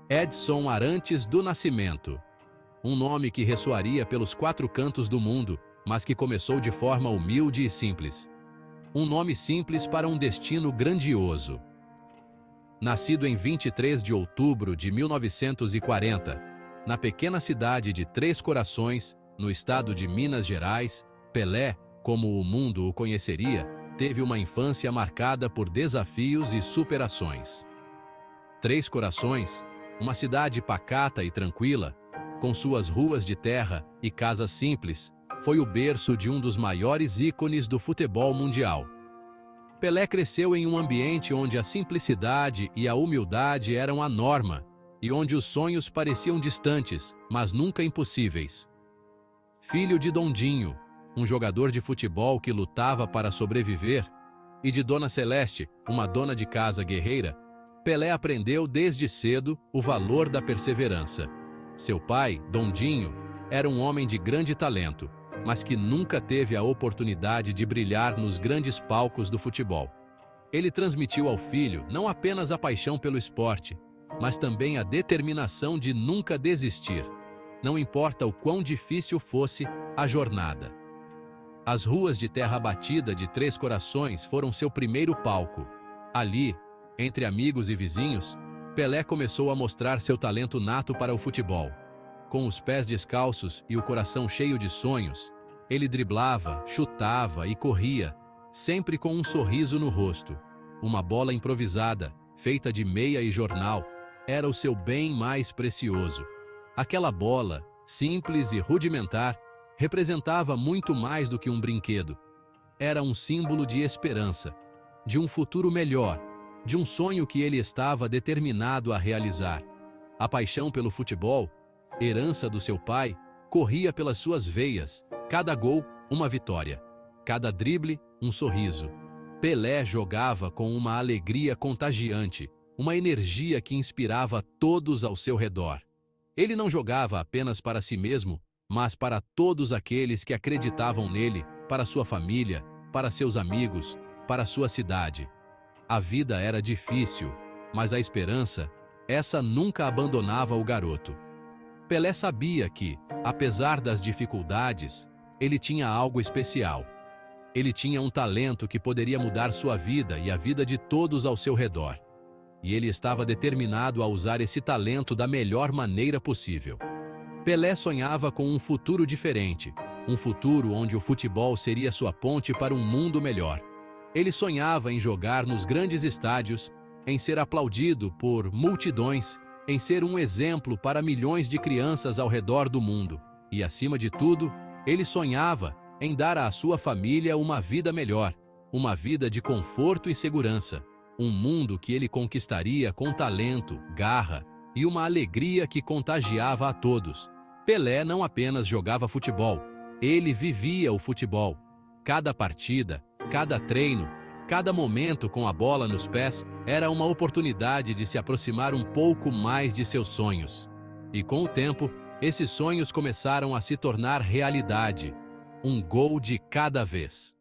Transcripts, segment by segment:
Edson Arantes do Nascimento. Um nome que ressoaria pelos 4 cantos do mundo, mas que começou de forma humilde e simples. Um nome simples para um destino grandioso. Nascido em 23 de outubro de 1940, na pequena cidade de Três Corações, no estado de Minas Gerais, Pelé, como o mundo o conheceria, teve uma infância marcada por desafios e superações. Três Corações, uma cidade pacata e tranquila, com suas ruas de terra e casas simples, foi o berço de um dos maiores ícones do futebol mundial. Pelé cresceu em um ambiente onde a simplicidade e a humildade eram a norma, e onde os sonhos pareciam distantes, mas nunca impossíveis. Filho de Dondinho, um jogador de futebol que lutava para sobreviver, e de Dona Celeste, uma dona de casa guerreira, Pelé aprendeu desde cedo o valor da perseverança. Seu pai, Dondinho, era um homem de grande talento, mas que nunca teve a oportunidade de brilhar nos grandes palcos do futebol. Ele transmitiu ao filho não apenas a paixão pelo esporte, mas também a determinação de nunca desistir, não importa o quão difícil fosse a jornada. As ruas de terra batida de Três Corações foram seu primeiro palco. Ali, entre amigos e vizinhos, Pelé começou a mostrar seu talento nato para o futebol. Com os pés descalços e o coração cheio de sonhos, ele driblava, chutava e corria, sempre com um sorriso no rosto. Uma bola improvisada, feita de meia e jornal, era o seu bem mais precioso. Aquela bola, simples e rudimentar, representava muito mais do que um brinquedo. Era um símbolo de esperança, de um futuro melhor, de um sonho que ele estava determinado a realizar. A paixão pelo futebol, herança do seu pai, corria pelas suas veias. Cada gol, uma vitória. Cada drible, um sorriso. Pelé jogava com uma alegria contagiante, uma energia que inspirava todos ao seu redor. Ele não jogava apenas para si mesmo, mas para todos aqueles que acreditavam nele, para sua família, para seus amigos, para sua cidade. A vida era difícil, mas a esperança, essa nunca abandonava o garoto. Pelé sabia que, apesar das dificuldades, ele tinha algo especial. Ele tinha um talento que poderia mudar sua vida e a vida de todos ao seu redor. E ele estava determinado a usar esse talento da melhor maneira possível. Pelé sonhava com um futuro diferente, um futuro onde o futebol seria sua ponte para um mundo melhor. Ele sonhava em jogar nos grandes estádios, em ser aplaudido por multidões, em ser um exemplo para milhões de crianças ao redor do mundo. E, acima de tudo, ele sonhava em dar à sua família uma vida melhor, uma vida de conforto e segurança, um mundo que ele conquistaria com talento, garra e uma alegria que contagiava a todos. Pelé não apenas jogava futebol, ele vivia o futebol. Cada partida, cada treino, cada momento com a bola nos pés era uma oportunidade de se aproximar um pouco mais de seus sonhos. E com o tempo, esses sonhos começaram a se tornar realidade. Um gol de cada vez.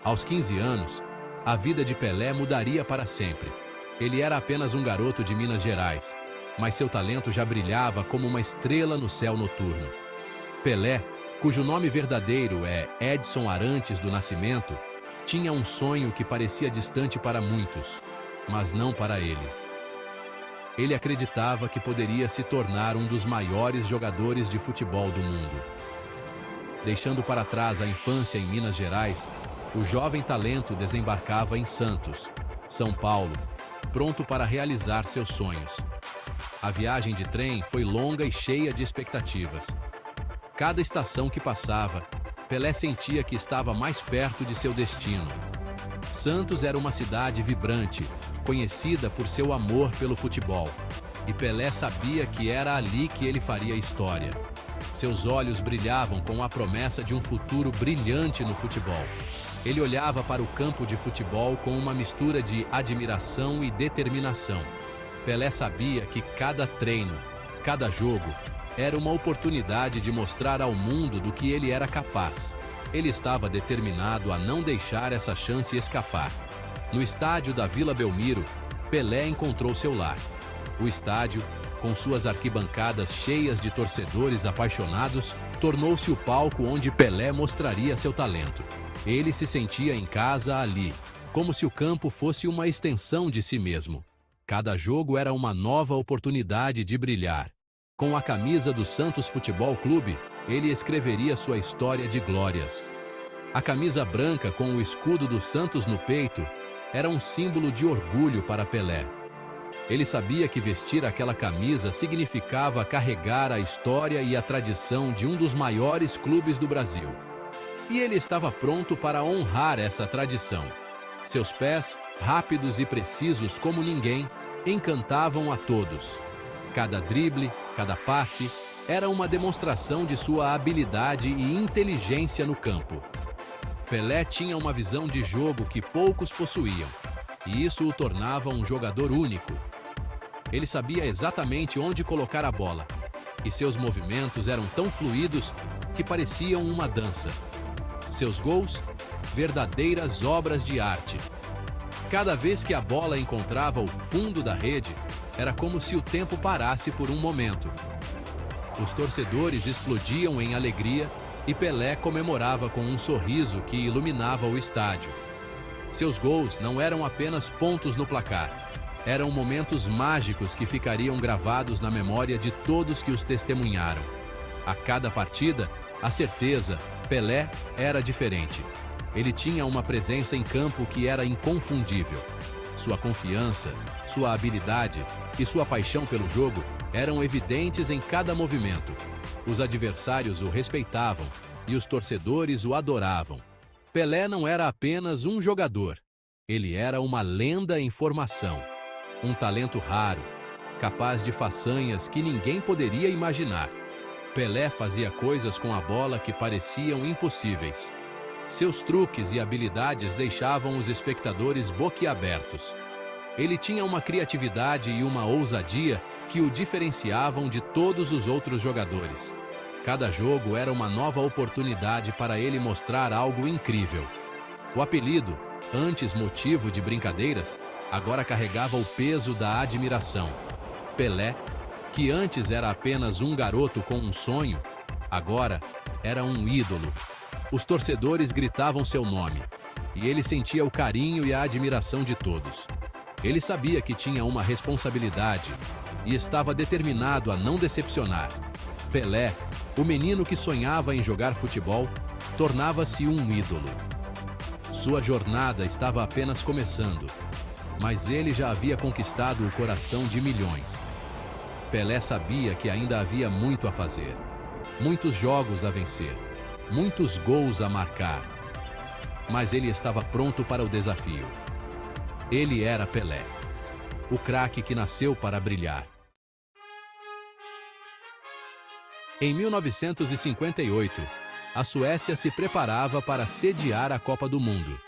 Aos 15 anos, a vida de Pelé mudaria para sempre. Ele era apenas um garoto de Minas Gerais, mas seu talento já brilhava como uma estrela no céu noturno. Pelé, cujo nome verdadeiro é Edson Arantes do Nascimento, tinha um sonho que parecia distante para muitos, mas não para ele. Ele acreditava que poderia se tornar um dos maiores jogadores de futebol do mundo. Deixando para trás a infância em Minas Gerais, o jovem talento desembarcava em Santos, São Paulo, pronto para realizar seus sonhos. A viagem de trem foi longa e cheia de expectativas. Cada estação que passava, Pelé sentia que estava mais perto de seu destino. Santos era uma cidade vibrante, conhecida por seu amor pelo futebol. E Pelé sabia que era ali que ele faria história. Seus olhos brilhavam com a promessa de um futuro brilhante no futebol. Ele olhava para o campo de futebol com uma mistura de admiração e determinação. Pelé sabia que cada treino, cada jogo, era uma oportunidade de mostrar ao mundo do que ele era capaz. Ele estava determinado a não deixar essa chance escapar. No estádio da Vila Belmiro, Pelé encontrou seu lar. O estádio, com suas arquibancadas cheias de torcedores apaixonados, tornou-se o palco onde Pelé mostraria seu talento. Ele se sentia em casa ali, como se o campo fosse uma extensão de si mesmo. Cada jogo era uma nova oportunidade de brilhar. Com a camisa do Santos Futebol Clube, ele escreveria sua história de glórias. A camisa branca com o escudo do Santos no peito era um símbolo de orgulho para Pelé. Ele sabia que vestir aquela camisa significava carregar a história e a tradição de um dos maiores clubes do Brasil. E ele estava pronto para honrar essa tradição. Seus pés, rápidos e precisos como ninguém, encantavam a todos. Cada drible, cada passe, era uma demonstração de sua habilidade e inteligência no campo. Pelé tinha uma visão de jogo que poucos possuíam, e isso o tornava um jogador único. Ele sabia exatamente onde colocar a bola, e seus movimentos eram tão fluidos que pareciam uma dança. Seus gols, verdadeiras obras de arte. Cada vez que a bola encontrava o fundo da rede, era como se o tempo parasse por um momento. Os torcedores explodiam em alegria e Pelé comemorava com um sorriso que iluminava o estádio. Seus gols não eram apenas pontos no placar, eram momentos mágicos que ficariam gravados na memória de todos que os testemunharam. A cada partida, a certeza, Pelé era diferente. Ele tinha uma presença em campo que era inconfundível. Sua confiança, sua habilidade e sua paixão pelo jogo eram evidentes em cada movimento. Os adversários o respeitavam e os torcedores o adoravam. Pelé não era apenas um jogador. Ele era uma lenda em formação. Um talento raro, capaz de façanhas que ninguém poderia imaginar. Pelé fazia coisas com a bola que pareciam impossíveis. Seus truques e habilidades deixavam os espectadores boquiabertos. Ele tinha uma criatividade e uma ousadia que o diferenciavam de todos os outros jogadores. Cada jogo era uma nova oportunidade para ele mostrar algo incrível. O apelido, antes motivo de brincadeiras, agora carregava o peso da admiração. Pelé, que antes era apenas um garoto com um sonho, agora era um ídolo. Os torcedores gritavam seu nome, e ele sentia o carinho e a admiração de todos. Ele sabia que tinha uma responsabilidade e estava determinado a não decepcionar. Pelé, o menino que sonhava em jogar futebol, tornava-se um ídolo. Sua jornada estava apenas começando, mas ele já havia conquistado o coração de milhões. Pelé sabia que ainda havia muito a fazer, muitos jogos a vencer, muitos gols a marcar. Mas ele estava pronto para o desafio. Ele era Pelé, o craque que nasceu para brilhar. Em 1958, a Suécia se preparava para sediar a Copa do Mundo.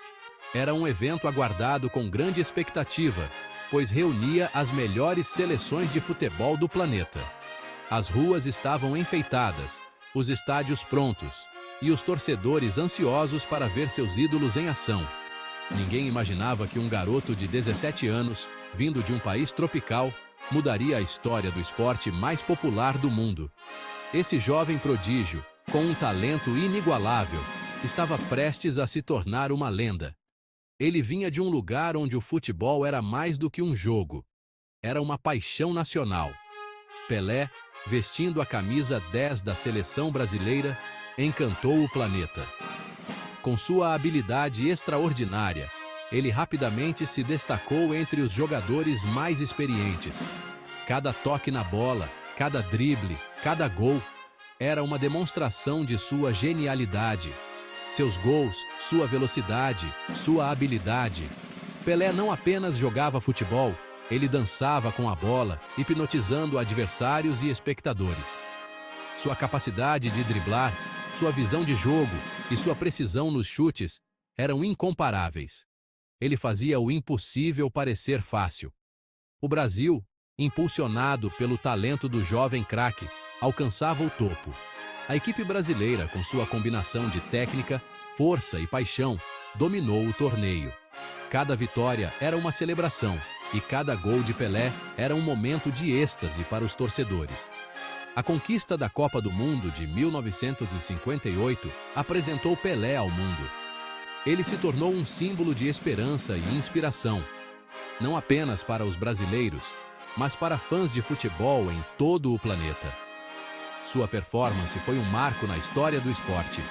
Era um evento aguardado com grande expectativa, pois reunia as melhores seleções de futebol do planeta. As ruas estavam enfeitadas, os estádios prontos, e os torcedores ansiosos para ver seus ídolos em ação. Ninguém imaginava que um garoto de 17 anos, vindo de um país tropical, mudaria a história do esporte mais popular do mundo. Esse jovem prodígio, com um talento inigualável, estava prestes a se tornar uma lenda. Ele vinha de um lugar onde o futebol era mais do que um jogo. Era uma paixão nacional. Pelé, vestindo a camisa 10 da seleção brasileira, encantou o planeta. Com sua habilidade extraordinária, ele rapidamente se destacou entre os jogadores mais experientes. Cada toque na bola, cada drible, cada gol, era uma demonstração de sua genialidade. Seus gols, sua velocidade, sua habilidade. Pelé não apenas jogava futebol, ele dançava com a bola, hipnotizando adversários e espectadores. Sua capacidade de driblar, sua visão de jogo e sua precisão nos chutes eram incomparáveis. Ele fazia o impossível parecer fácil. O Brasil, impulsionado pelo talento do jovem craque, alcançava o topo. A equipe brasileira, com sua combinação de técnica, força e paixão, dominou o torneio. Cada vitória era uma celebração, e cada gol de Pelé era um momento de êxtase para os torcedores. A conquista da Copa do Mundo de 1958 apresentou Pelé ao mundo. Ele se tornou um símbolo de esperança e inspiração, não apenas para os brasileiros, mas para fãs de futebol em todo o planeta. Sua performance foi um marco na história do esporte.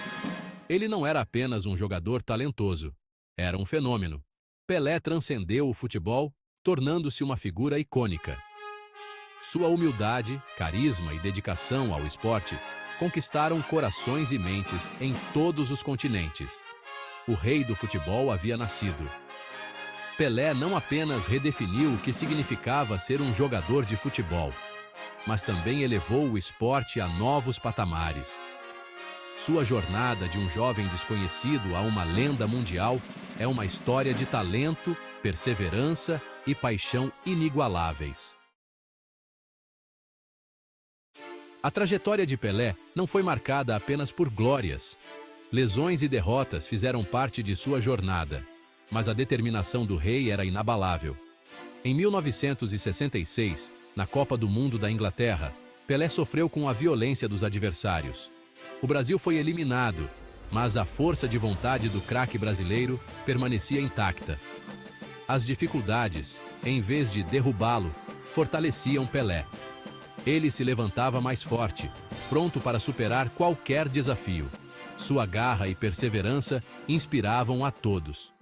Ele não era apenas um jogador talentoso, era um fenômeno. Pelé transcendeu o futebol, tornando-se uma figura icônica. Sua humildade, carisma e dedicação ao esporte conquistaram corações e mentes em todos os continentes. O rei do futebol havia nascido. Pelé não apenas redefiniu o que significava ser um jogador de futebol, mas também elevou o esporte a novos patamares. Sua jornada de um jovem desconhecido a uma lenda mundial é uma história de talento, perseverança e paixão inigualáveis. A trajetória de Pelé não foi marcada apenas por glórias. Lesões e derrotas fizeram parte de sua jornada, mas a determinação do rei era inabalável. Em 1966, na Copa do Mundo da Inglaterra, Pelé sofreu com a violência dos adversários. O Brasil foi eliminado, mas a força de vontade do craque brasileiro permanecia intacta. As dificuldades, em vez de derrubá-lo, fortaleciam Pelé. Ele se levantava mais forte, pronto para superar qualquer desafio. Sua garra e perseverança inspiravam a todos.